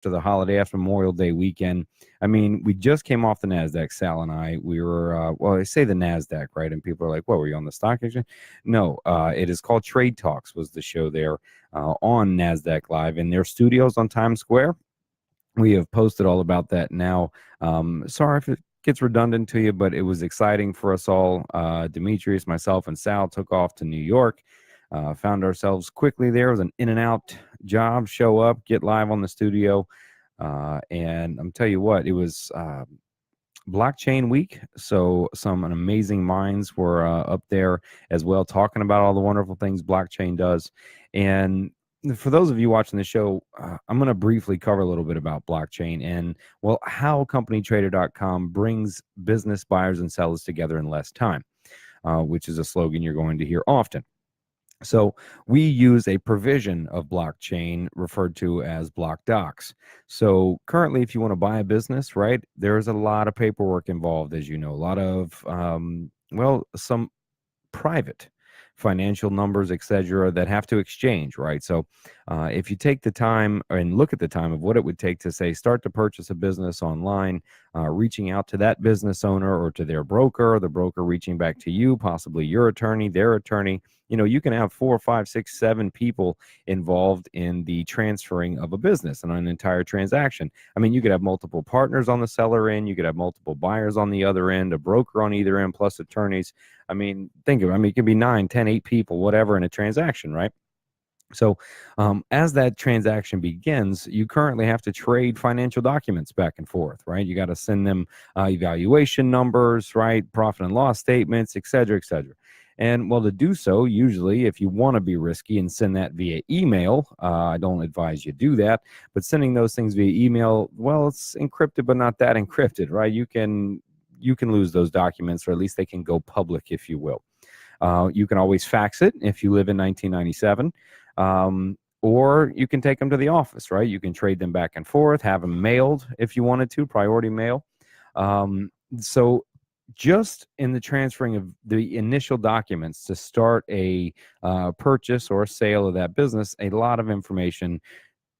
after the holiday, after Memorial Day weekend. I mean, we just came off the NASDAQ, Sal and I. We were, well, I say the NASDAQ, right? And people are like, what, were you on the stock exchange? No, it is called Trade Talks, was the show there on NASDAQ Live in their studios on Times Square. We have posted all about that now. Sorry if it gets redundant to you, but it was exciting for us all. Demetrius, myself, and Sal took off to New York. Found ourselves quickly there. It was an in and out job. Show up, get live on the studio. And I'm tell you what, it was blockchain week. So some amazing minds were up there as well, talking about all the wonderful things blockchain does. And for those of you watching the show, I'm going to briefly cover a little bit about blockchain and, well, how CompanyTrader.com brings business buyers and sellers together in less time, which is a slogan you're going to hear often. So we use a provision of blockchain referred to as block docs. So currently, if you want to buy a business, right, there's a lot of paperwork involved, as you know, a lot of, well, some private financial numbers, etc., that have to exchange, right? So if you take the time and look at the time of what it would take to, say, start to purchase a business online, reaching out to that business owner or to their broker, the broker reaching back to you, possibly your attorney, their attorney, you know, you can have 4, 5, 6, 7 people involved in the transferring of a business and an entire transaction. I mean, you could have multiple partners on the seller end, you could have multiple buyers on the other end, a broker on either end, plus attorneys. I mean, think of it. I mean, it can be 9, 10, 8 people, whatever, in a transaction, right? So as that transaction begins, you currently have to trade financial documents back and forth, right? You got to send them evaluation numbers, right? Profit and loss statements, et cetera, et cetera. And well, to do so, usually, if you want to be risky and send that via email, I don't advise you do that. But sending those things via email, well, it's encrypted, but not that encrypted, right? You can lose those documents, or at least they can go public, if you will. You can always fax it if you live in 1997. Or you can take them to the office, right? You can trade them back and forth, have them mailed if you wanted to, priority mail. So just in the transferring of the initial documents to start a purchase or a sale of that business, a lot of information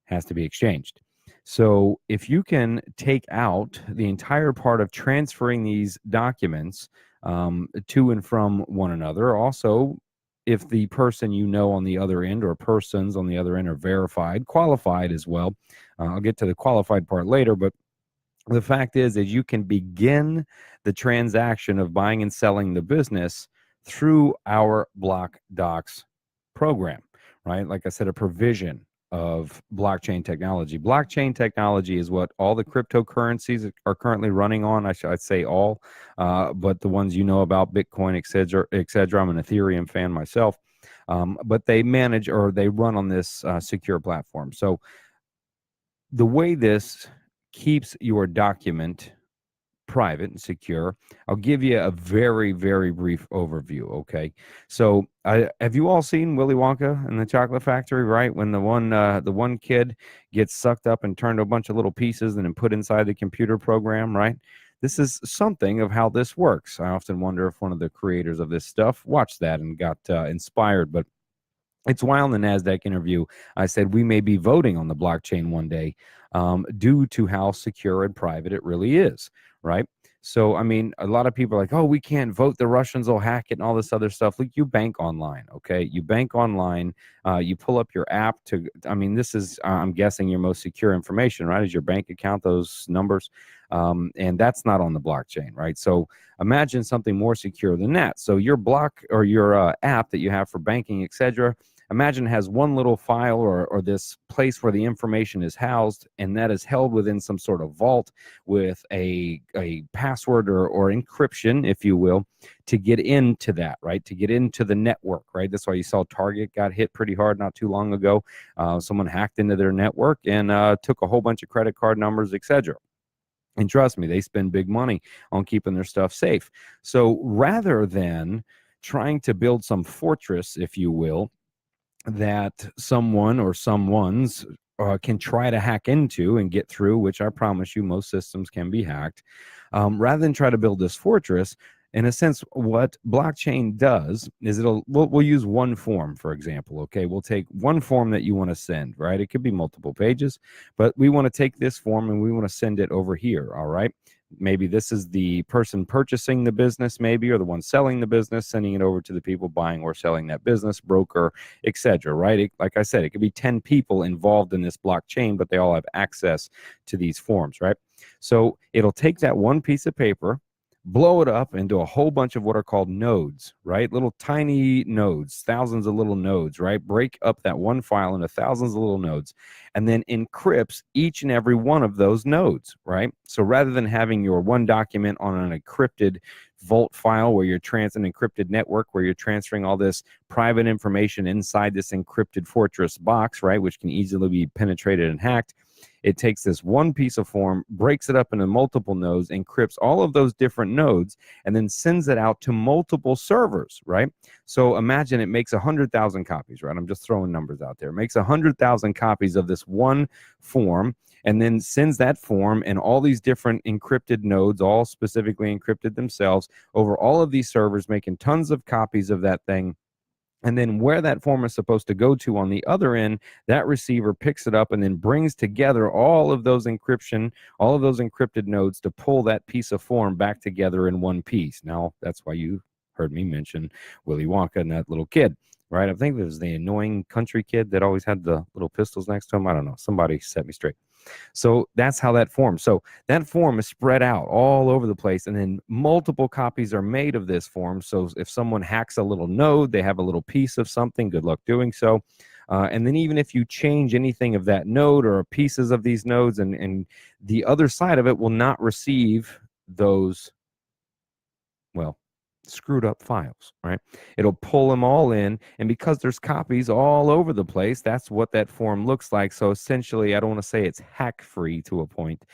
has to be exchanged. So if you can take out the entire part of transferring these documents to and from one another, also, if the person you know on the other end or persons on the other end are verified, qualified as well. I'll get to the qualified part later, but the fact is you can begin the transaction of buying and selling the business through our Block Docs program, right? Like I said, a provision of blockchain technology. Blockchain technology is what all the cryptocurrencies are currently running on. I'd say all, but the ones you know about, Bitcoin, et cetera, et cetera. I'm an Ethereum fan myself, but they manage, or they run on this secure platform. So the way this keeps your document private and secure, I'll give you a very, very brief overview, okay? So have you all seen Willy Wonka and the Chocolate Factory, right? When the one kid gets sucked up and turned to a bunch of little pieces and then put inside the computer program, right? This is something of how this works. I often wonder if one of the creators of this stuff watched that and got inspired, but it's why on the NASDAQ interview, I said we may be voting on the blockchain one day due to how secure and private it really is, right? So, I mean, a lot of people are like, oh, we can't vote. The Russians will hack it and all this other stuff. Like, you bank online, okay? You bank online. You pull up your app to, I mean, this is, I'm guessing, your most secure information, right? Is your bank account, those numbers. And that's not on the blockchain, right? So imagine something more secure than that. So your block or your app that you have for banking, etc., imagine it has one little file or this place where the information is housed, and that is held within some sort of vault with a password or encryption, if you will, to get into that, right? To get into the network, right? That's why you saw Target got hit pretty hard not too long ago. Someone hacked into their network and took a whole bunch of credit card numbers, etc. And trust me, they spend big money on keeping their stuff safe. So rather than trying to build some fortress, if you will, that someone or someone's can try to hack into and get through, which I promise you most systems can be hacked, rather than try to build this fortress, In a sense, what blockchain does is we'll use one form, for example. Okay, we'll take one form that you want to send, right? It could be multiple pages, but we want to take this form and we want to send it over here. All right. Maybe this is the person purchasing the business, maybe, or the one selling the business, sending it over to the people buying or selling that business, broker, etc. Right? Like I said, it could be 10 people involved in this blockchain, but they all have access to these forms, right? So it'll take that one piece of paper, blow it up into a whole bunch of what are called nodes, right? Little tiny nodes, thousands of little nodes, right? Break up that one file into thousands of little nodes and then encrypts each and every one of those nodes, right? So rather than having your one document on an encrypted vault file where you're an encrypted network where you're transferring all this private information inside this encrypted fortress box, right, which can easily be penetrated and hacked, it takes this one piece of form, breaks it up into multiple nodes, encrypts all of those different nodes, and then sends it out to multiple servers, right? So imagine it makes 100,000 copies, right? I'm just throwing numbers out there. It makes 100,000 copies of this one form and then sends that form and all these different encrypted nodes, all specifically encrypted themselves, over all of these servers, making tons of copies of that thing. And then where that form is supposed to go to on the other end, that receiver picks it up and then brings together all of those encrypted nodes to pull that piece of form back together in one piece. Now, that's why you heard me mention Willy Wonka and that little kid, right? I think it was the annoying country kid that always had the little pistols next to him. I don't know. Somebody set me straight. So that's how that forms. So that form is spread out all over the place, and then multiple copies are made of this form. So if someone hacks a little node, they have a little piece of something. Good luck doing so. And then even if you change anything of that node or pieces of these nodes, and the other side of it will not receive those, well, screwed up files, right? It'll pull them all in, and because there's copies all over the place, that's what that form looks like. So essentially, I don't want to say it's hack free to a point,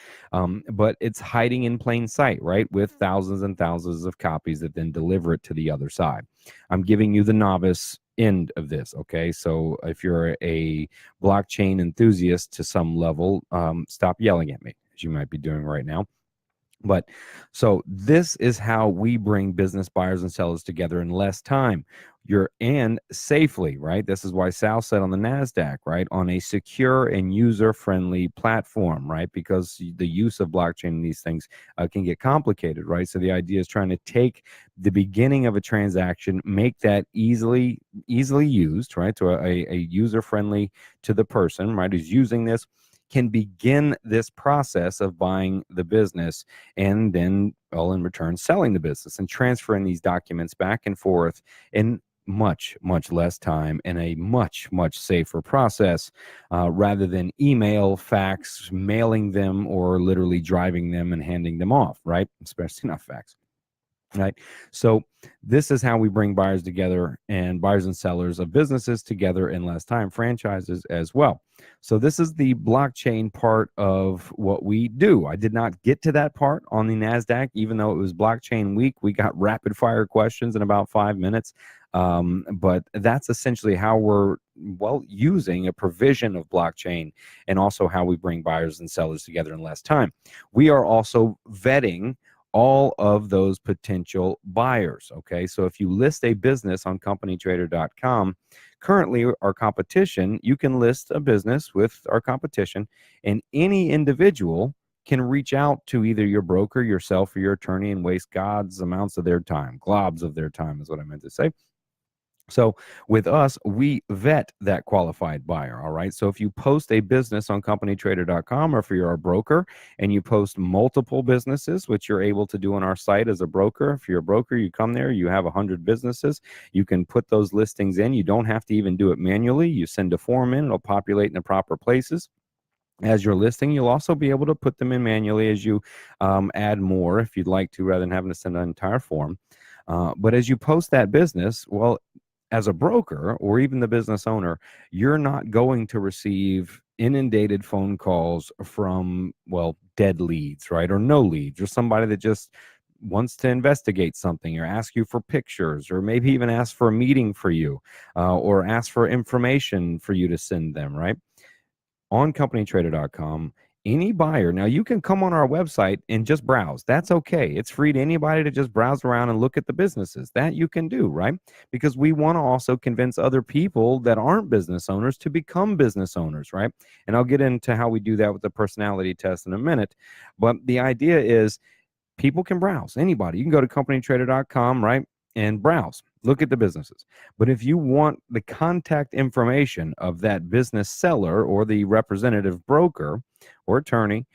but it's hiding in plain sight, right? With thousands and thousands of copies that then deliver it to the other side. I'm giving you the novice end of this, okay? So if you're a blockchain enthusiast to some level, stop yelling at me, as you might be doing right now. But so this is how we bring business buyers and sellers together in less time. And safely, right? This is why Sal said on the NASDAQ, right? On a secure and user-friendly platform, right? Because the use of blockchain in these things can get complicated, right? So the idea is trying to take the beginning of a transaction, make that easily used, right? To a user-friendly to the person, right? Who's using this, can begin this process of buying the business and then, well, in return, selling the business and transferring these documents back and forth in much, much less time and a much, much safer process rather than email, fax, mailing them, or literally driving them and handing them off, right? Especially not fax. Right. So this is how we bring buyers together and buyers and sellers of businesses together in less time, franchises as well. So this is the blockchain part of what we do. I did not get to that part on the NASDAQ, even though it was blockchain week. We got rapid fire questions in about 5 minutes. But that's essentially how we're, well, using a provision of blockchain and also how we bring buyers and sellers together in less time. We are also vetting all of those potential buyers. Okay, so if you list a business on companytrader.com, currently our competition, you can list a business with our competition, and any individual can reach out to either your broker, yourself, or your attorney and waste God's amounts of their time. Globs of their time is what I meant to say. So with us, we vet that qualified buyer, all right? So if you post a business on companytrader.com, or if you're a broker and you post multiple businesses, which you're able to do on our site as a broker, if you're a broker, you come there, you have 100 businesses, you can put those listings in. You don't have to even do it manually. You send a form in, it'll populate in the proper places. As you're listing, you'll also be able to put them in manually as you add more if you'd like to, rather than having to send an entire form. But as you post that business, well, as a broker or even the business owner, you're not going to receive inundated phone calls from, well, dead leads, right? Or no leads, or somebody that just wants to investigate something or ask you for pictures, or maybe even ask for a meeting for you, or ask for information for you to send them, right? On companytrader.com, any buyer. Now, you can come on our website and just browse. That's okay. It's free to anybody to just browse around and look at the businesses. That you can do, right? Because we want to also convince other people that aren't business owners to become business owners, right? And I'll get into how we do that with the personality test in a minute. But the idea is people can browse. Anybody. You can go to companytrader.com, right? And browse. Look at the businesses. But if you want the contact information of that business seller or the representative broker or attorney,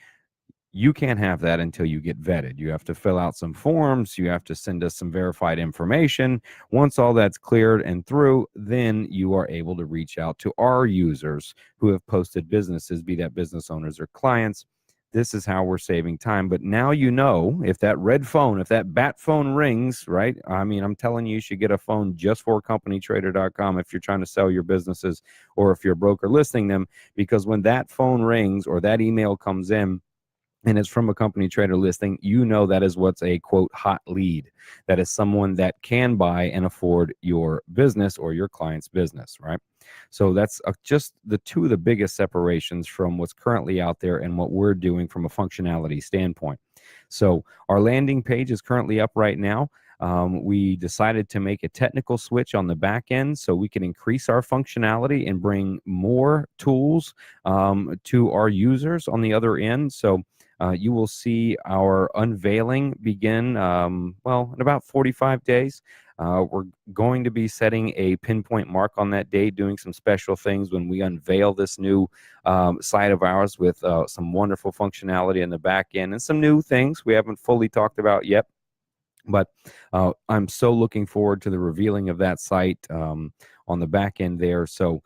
you can't have that until you get vetted. You have to fill out some forms. You have to send us some verified information. Once all that's cleared and through, then you are able to reach out to our users who have posted businesses, be that business owners or clients. This is how we're saving time. But now you know, if that red phone, if that bat phone rings, right? I mean, I'm telling you, you should get a phone just for companytrader.com if you're trying to sell your businesses or if you're a broker listing them, because when that phone rings or that email comes in, and it's from a company trader listing, you know that is what's a quote hot lead. That is someone that can buy and afford your business or your client's business, right? So that's just the two of the biggest separations from what's currently out there and what we're doing from a functionality standpoint. So our landing page is currently up right now. We decided to make a technical switch on the back end so we can increase our functionality and bring more tools to our users on the other end. So you will see our unveiling begin, well, in about 45 days. We're going to be setting a pinpoint mark on that date, doing some special things when we unveil this new site of ours with some wonderful functionality in the back end and some new things we haven't fully talked about yet. But I'm so looking forward to the revealing of that site on the back end there. So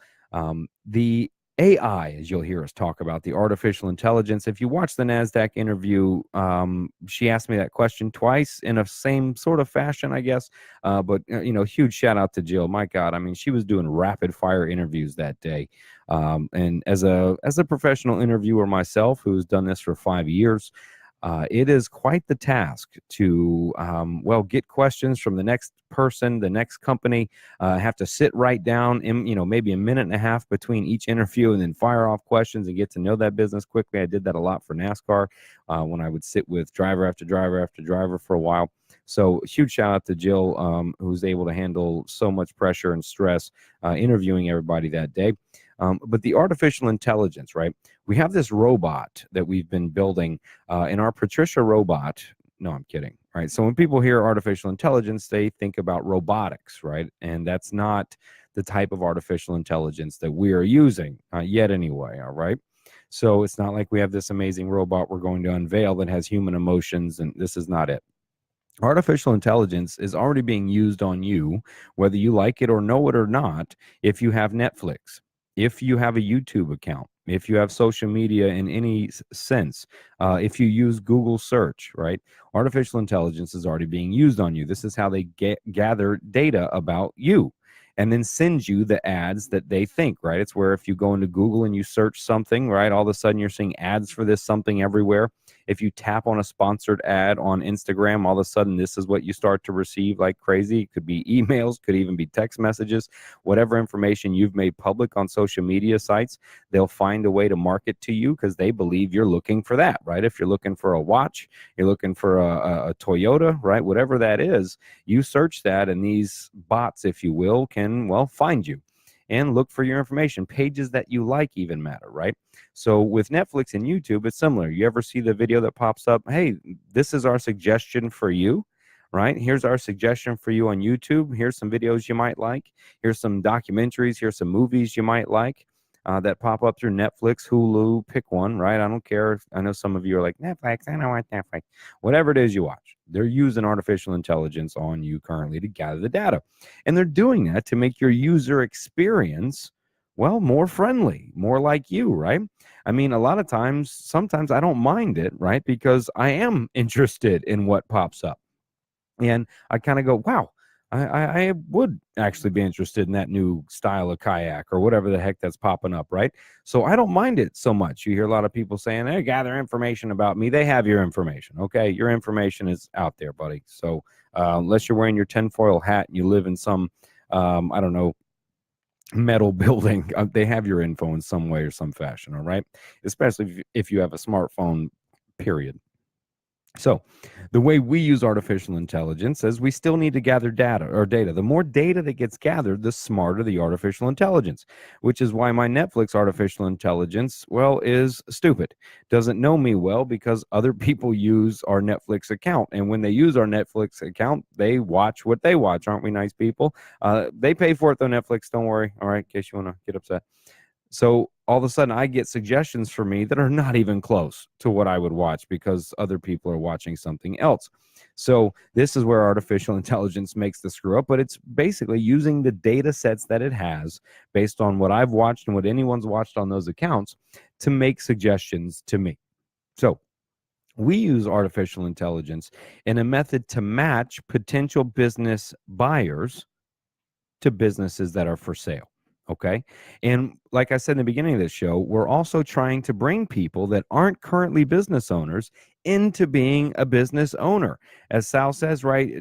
the AI, as you'll hear us talk about, the artificial intelligence. If you watch the NASDAQ interview, she asked me that question twice in a same sort of fashion, I guess. But, you know, huge shout out to Jill. My God, I mean, she was doing rapid fire interviews that day. And as a professional interviewer myself, who's done this for 5 years, it is quite the task to, well, get questions from the next person, the next company, have to sit right down in, you know, maybe a minute and a half between each interview and then fire off questions and get to know that business quickly. I did that a lot for NASCAR when I would sit with driver after driver after driver for a while. So huge shout out to Jill, who's able to handle so much pressure and stress interviewing everybody that day. But the artificial intelligence, right? We have this robot that we've been building in our Patricia robot. No, I'm kidding. Right. So when people hear artificial intelligence, they think about robotics, right? And that's not the type of artificial intelligence that we are using yet anyway. All right. So it's not like we have this amazing robot we're going to unveil that has human emotions, and this is not it. Artificial intelligence is already being used on you, whether you like it or know it or not, if you have Netflix, if you have a YouTube account, if you have social media in any sense, if you use Google search, right? Artificial intelligence is already being used on you. This is how they gather data about you and then send you the ads that they think, right? It's where if you go into Google and you search something, right, all of a sudden you're seeing ads for this something everywhere. If you tap on a sponsored ad on Instagram, all of a sudden this is what you start to receive like crazy. It could be emails, could even be text messages, whatever information you've made public on social media sites, they'll find a way to market to you because they believe you're looking for that, right? If you're looking for a watch, you're looking for a Toyota, right? Whatever that is, you search that and these bots, if you will, can, well, find you and look for your information. Pages that you like even matter, right? So with Netflix and YouTube, it's similar. You ever see the video that pops up? Hey, this is our suggestion for you, right? Here's our suggestion for you on YouTube. Here's some videos you might like. Here's some documentaries. Here's some movies you might like that pop up through Netflix, Hulu, pick one, right? I don't care. I know some of you are like, Netflix, I don't want Netflix. Whatever it is you watch, they're using artificial intelligence on you currently to gather the data. And they're doing that to make your user experience, well, more friendly, more like you, right? I mean, a lot of times, sometimes I don't mind it, right? Because I am interested in what pops up. And I kind of go, wow, I would actually be interested in that new style of kayak or whatever the heck that's popping up, right? So I don't mind it so much. You hear a lot of people saying, hey, gather information about me. They have your information, okay? Your information is out there, buddy. So unless you're wearing your tinfoil hat and you live in some, I don't know, metal building. They have your info in some way or some fashion, all right? Especially if you have a smartphone, period. So, the way we use artificial intelligence is we still need to gather data. The more data that gets gathered, the smarter the artificial intelligence, which is why my Netflix artificial intelligence, well, is stupid. Doesn't know me well because other people use our Netflix account. And when they use our Netflix account, they watch what they watch. Aren't we nice people? They pay for it, though, Netflix. Don't worry. All right, in case you want to get upset. So all of a sudden, I get suggestions for me that are not even close to what I would watch because other people are watching something else. So this is where artificial intelligence makes the screw up, but it's basically using the data sets that it has based on what I've watched and what anyone's watched on those accounts to make suggestions to me. So we use artificial intelligence in a method to match potential business buyers to businesses that are for sale. Okay. And like I said in the beginning of this show, we're also trying to bring people that aren't currently business owners into being a business owner. As Sal says, right?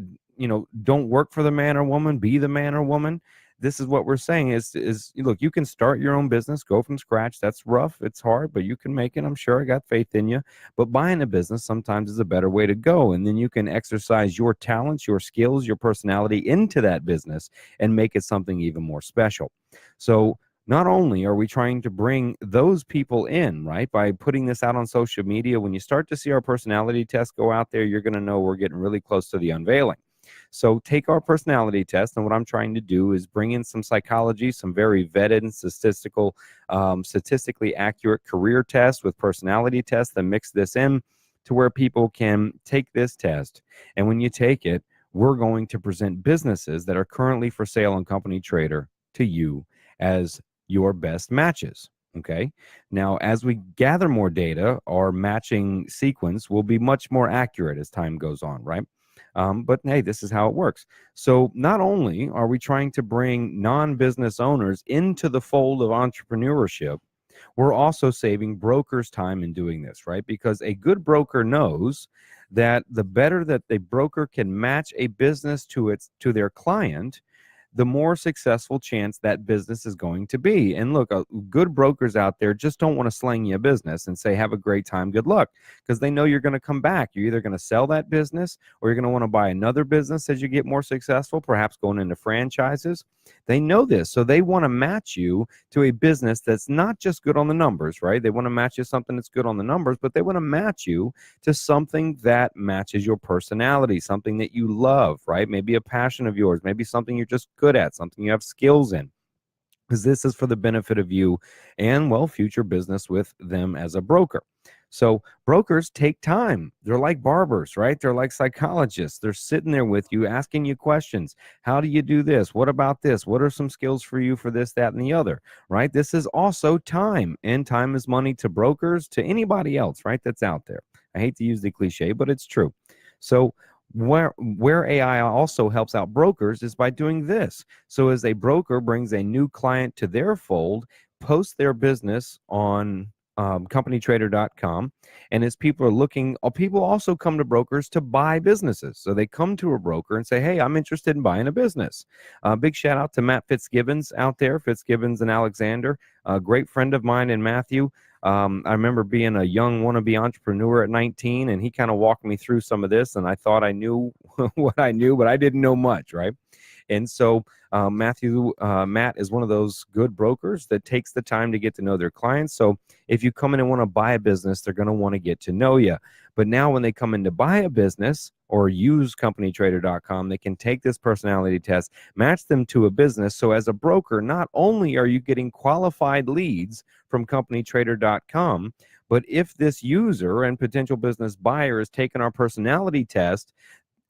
Don't work for the man or woman, be the man or woman. This is what we're saying is look, you can start your own business, go from scratch. That's rough. It's hard, but you can make it. I'm sure. I got faith in you. But buying a business sometimes is a better way to go. And then you can exercise your talents, your skills, your personality into that business and make it something even more special. So not only are we trying to bring those people in, right, by putting this out on social media, when you start to see our personality test go out there, you're going to know we're getting really close to the unveiling. So take our personality test, and what I'm trying to do is bring in some psychology, some very vetted and statistically accurate career tests with personality tests, and mix this in to where people can take this test. And when you take it, we're going to present businesses that are currently for sale on Company Trader to you as your best matches. Okay. Now, as we gather more data, our matching sequence will be much more accurate as time goes on, right? But hey, this is how it works. So not only are we trying to bring non-business owners into the fold of entrepreneurship, we're also saving brokers time in doing this, right? Because a good broker knows that the better that the broker can match a business to their client, the more successful chance that business is going to be. And look, good brokers out there just don't want to slang you a business and say, have a great time, good luck, because they know you're going to come back. You're either going to sell that business or you're going to want to buy another business as you get more successful, perhaps going into franchises. They know this, so they want to match you to a business that's not just good on the numbers, right? They want to match you something that's good on the numbers, but they want to match you to something that matches your personality, something that you love, right? Maybe a passion of yours, maybe something you're just good at, something you have skills in, because this is for the benefit of you and, well, future business with them as a broker. So brokers take time. They're like barbers, right? They're like psychologists. They're sitting there with you, asking you questions. How do you do this? What about this? What are some skills for you for this, that, and the other, right? This is also time, and time is money to brokers, to anybody else, right, that's out there. I hate to use the cliche, but it's true. So where AI also helps out brokers is by doing this. So as a broker brings a new client to their fold, post their business on companytrader.com, and as people are looking, people also come to brokers to buy businesses. So they come to a broker and say, hey, I'm interested in buying a business. Big shout out to Matt Fitzgibbons out there, Fitzgibbons and Alexander, a great friend of mine, and Matthew. I remember being a young wannabe entrepreneur at 19, and he kind of walked me through some of this, and I thought I knew what I knew, but I didn't know much, right? And so Matt is one of those good brokers that takes the time to get to know their clients. So if you come in and want to buy a business, they're going to want to get to know you. But now when they come in to buy a business or use companytrader.com, they can take this personality test, match them to a business. So as a broker, not only are you getting qualified leads from companytrader.com, but if this user and potential business buyer has taken our personality test,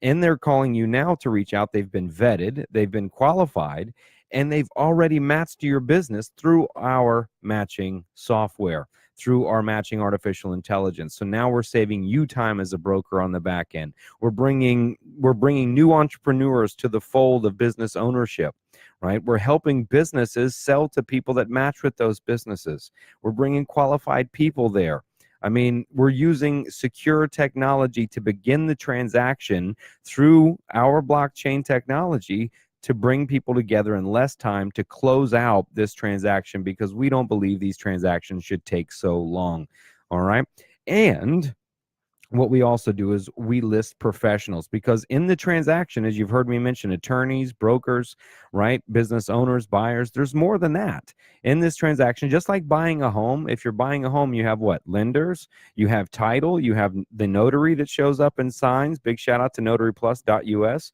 and they're calling you now to reach out, they've been vetted, they've been qualified, and they've already matched to your business through our matching software, through our matching artificial intelligence. So now we're saving you time as a broker on the back end. We're bringing new entrepreneurs to the fold of business ownership, right? We're helping businesses sell to people that match with those businesses. We're bringing qualified people there. I mean, we're using secure technology to begin the transaction through our blockchain technology to bring people together in less time to close out this transaction, because we don't believe these transactions should take so long. All right. And what we also do is we list professionals, because in the transaction, as you've heard me mention, attorneys, brokers, right, business owners, buyers, there's more than that in this transaction. Just like buying a home, if you're buying a home, you have what? Lenders, you have title, you have the notary that shows up and signs. Big shout out to notaryplus.us.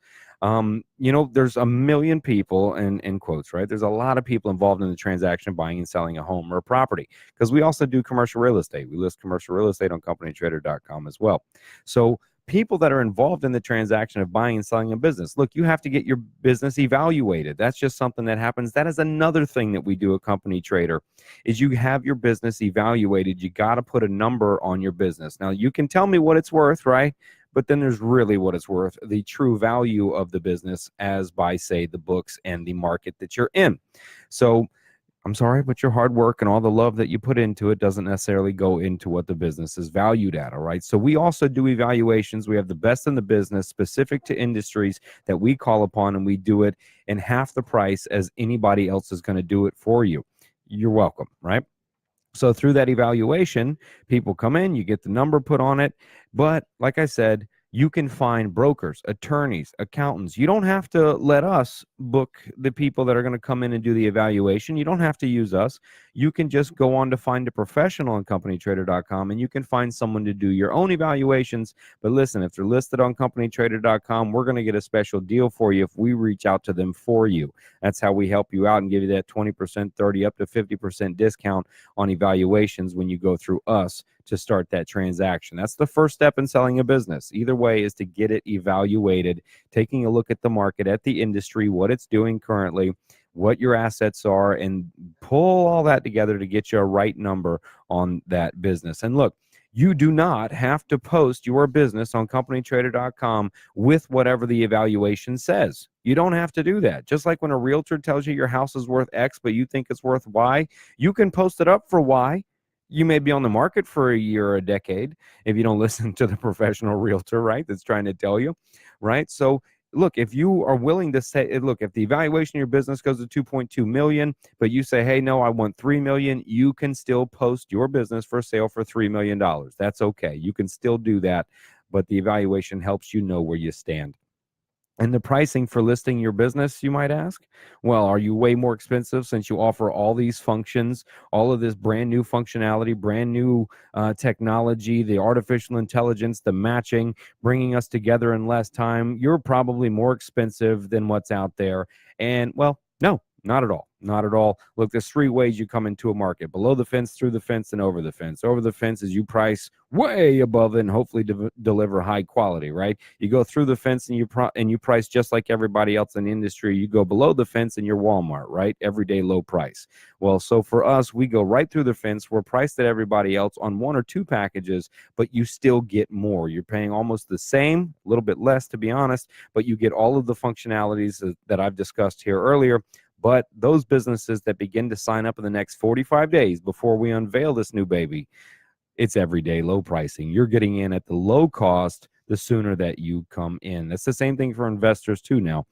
There's a million people, in quotes, right? There's a lot of people involved in the transaction, buying and selling a home or a property, because we also do commercial real estate. We list commercial real estate on companytrader.com as well. So people that are involved in the transaction of buying and selling a business, look, you have to get your business evaluated. That's just something that happens. That is another thing that we do at Company Trader, is you have your business evaluated. You got to put a number on your business. Now, you can tell me what it's worth, right? But then there's really what it's worth, the true value of the business, as by, say, the books and the market that you're in. So I'm sorry, but your hard work and all the love that you put into it doesn't necessarily go into what the business is valued at. All right. So we also do evaluations. We have the best in the business specific to industries that we call upon, and we do it in half the price as anybody else is going to do it for you. You're welcome. Right. So through that evaluation, people come in, you get the number put on it. But like I said, you can find brokers, attorneys, accountants. You don't have to let us book the people that are going to come in and do the evaluation. You don't have to use us. You can just go on to find a professional on companytrader.com, and you can find someone to do your own evaluations. But listen, if they're listed on companytrader.com, we're going to get a special deal for you if we reach out to them for you. That's how we help you out and give you that 20%, 30, up to 50% discount on evaluations when you go through us to start that transaction. That's the first step in selling a business. Either way is to get it evaluated, taking a look at the market, at the industry, what it's doing currently, what your assets are, and pull all that together to get you a right number on that business. And look, you do not have to post your business on companytrader.com with whatever the evaluation says. You don't have to do that. Just like when a realtor tells you your house is worth X, but you think it's worth Y, you can post it up for Y. You may be on the market for a year or a decade if you don't listen to the professional realtor, right, that's trying to tell you, right? So look, if you are willing to say, look, if the evaluation of your business goes to 2.2 million, but you say, hey, no, I want 3 million, you can still post your business for sale for $3 million. That's okay. You can still do that, but the evaluation helps you know where you stand. And the pricing for listing your business, you might ask? Well, are you way more expensive since you offer all these functions, all of this brand new functionality, brand new technology, the artificial intelligence, the matching, bringing us together in less time? You're probably more expensive than what's out there. And, well, no, not at all. Not at all. Look, there's three ways you come into a market: below the fence, through the fence, and over the fence. Over the fence is you price way above it and hopefully deliver high quality, right? You go through the fence and you price just like everybody else in the industry. You go below the fence and you're Walmart, right? Everyday low price. Well, so for us, we go right through the fence. We're priced at everybody else on one or two packages, but you still get more. You're paying almost the same, a little bit less to be honest, but you get all of the functionalities that I've discussed here earlier. But those businesses that begin to sign up in the next 45 days before we unveil this new baby, it's everyday low pricing. You're getting in at the low cost the sooner that you come in. That's the same thing for investors too now.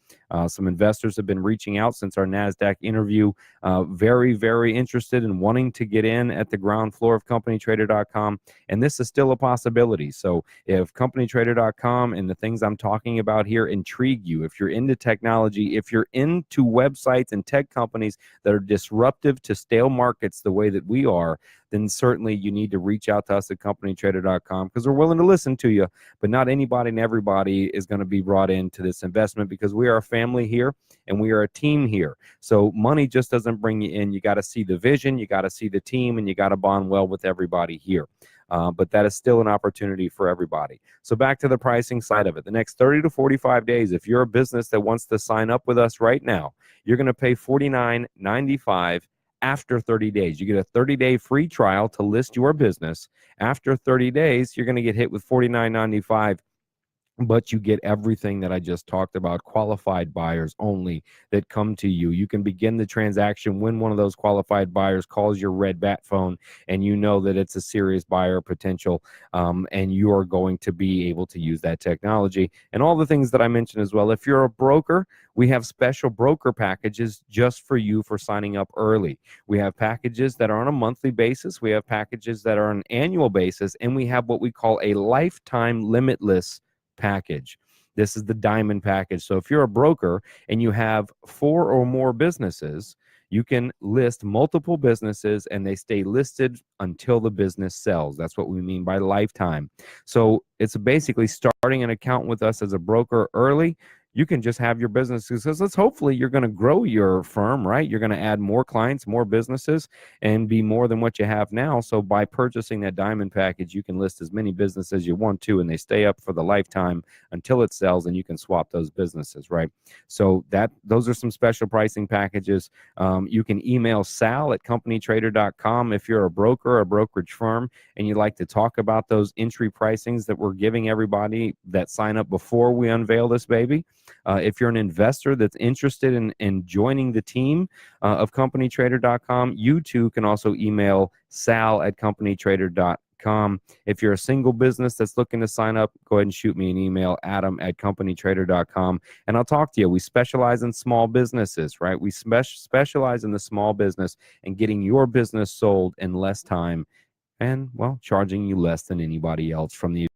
Some investors have been reaching out since our NASDAQ interview, very, very interested in wanting to get in at the ground floor of CompanyTrader.com, and this is still a possibility. So if CompanyTrader.com and the things I'm talking about here intrigue you, if you're into technology, if you're into websites and tech companies that are disruptive to stale markets the way that we are, then certainly you need to reach out to us at CompanyTrader.com, because we're willing to listen to you. But not anybody and everybody is going to be brought into this investment, because we are a family here and we are a team here. So money just doesn't bring you in. You got to see the vision, you got to see the team, and you got to bond well with everybody here. But that is still an opportunity for everybody. So back to the pricing side of it. The next 30 to 45 days, if you're a business that wants to sign up with us right now, you're going to pay $49.95 after 30 days. You get a 30-day free trial to list your business. After 30 days, you're going to get hit with $49.95 but you get everything that I just talked about, qualified buyers only that come to you. You can begin the transaction when one of those qualified buyers calls your red bat phone and you know that it's a serious buyer potential, and you are going to be able to use that technology and all the things that I mentioned as well. If you're a broker, we have special broker packages just for you for signing up early. We have packages that are on a monthly basis. We have packages that are on an annual basis, and we have what we call a lifetime limitless package. This is the diamond package. So if you're a broker and you have 4 or more businesses, you can list multiple businesses and they stay listed until the business sells. That's what we mean by lifetime. So it's basically starting an account with us as a broker early. You can just have your businesses, because hopefully you're going to grow your firm, right? You're going to add more clients, more businesses, and be more than what you have now. So by purchasing that diamond package, you can list as many businesses as you want to, and they stay up for the lifetime until it sells, and you can swap those businesses, right? So those are some special pricing packages. You can email sal@companytrader.com if you're a broker or a brokerage firm and you'd like to talk about those entry pricings that we're giving everybody that sign up before we unveil this baby. If you're an investor that's interested in joining the team of companytrader.com, you too can also email sal@companytrader.com. If you're a single business that's looking to sign up, go ahead and shoot me an email, adam@companytrader.com, and I'll talk to you. We specialize in small businesses, right? We specialize in the small business and getting your business sold in less time and, well, charging you less than anybody else from the